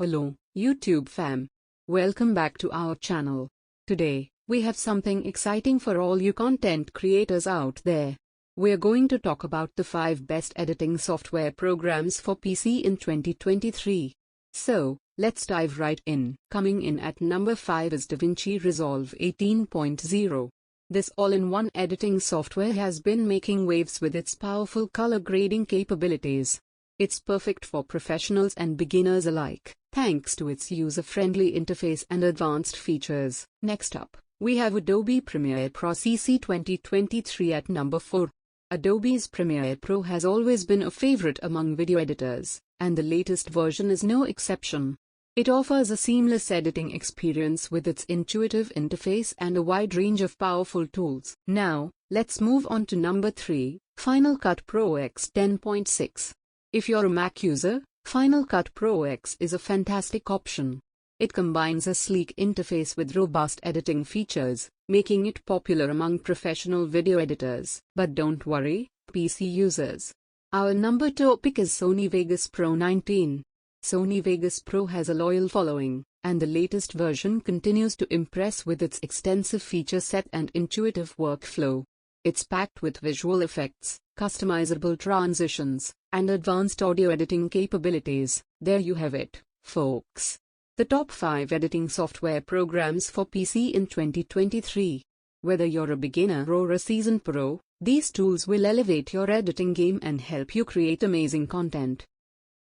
Hello, YouTube fam. Welcome back to our channel. Today, we have something exciting for all you content creators out there. We're going to talk about the 5 best editing software programs for PC in 2023. So, let's dive right in. Coming in at number 5 is DaVinci Resolve 18.0. This all-in-one editing software has been making waves with its powerful color grading capabilities. It's perfect for professionals and beginners alike, thanks to its user-friendly interface and advanced features. Next up, we have Adobe Premiere Pro CC 2023 at number 4. Adobe's Premiere Pro has always been a favorite among video editors, and the latest version is no exception. It offers a seamless editing experience with its intuitive interface and a wide range of powerful tools. Now, let's move on to number 3, Final Cut Pro X 10.6. If you're a Mac user, Final Cut Pro X is a fantastic option. It combines a sleek interface with robust editing features, making it popular among professional video editors. But don't worry, PC users. Our number 2 pick is Sony Vegas Pro 19. Sony Vegas Pro has a loyal following, and the latest version continues to impress with its extensive feature set and intuitive workflow. It's packed with visual effects, customizable transitions, and advanced audio editing capabilities. There you have it, folks. The top 5 editing software programs for PC in 2023. Whether you're a beginner or a seasoned pro, these tools will elevate your editing game and help you create amazing content.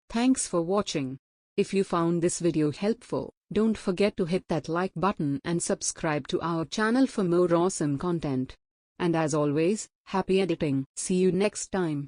Thanks for watching. If you found this video helpful, don't forget to hit that like button and subscribe to our channel for more awesome content. And as always, happy editing. See you next time.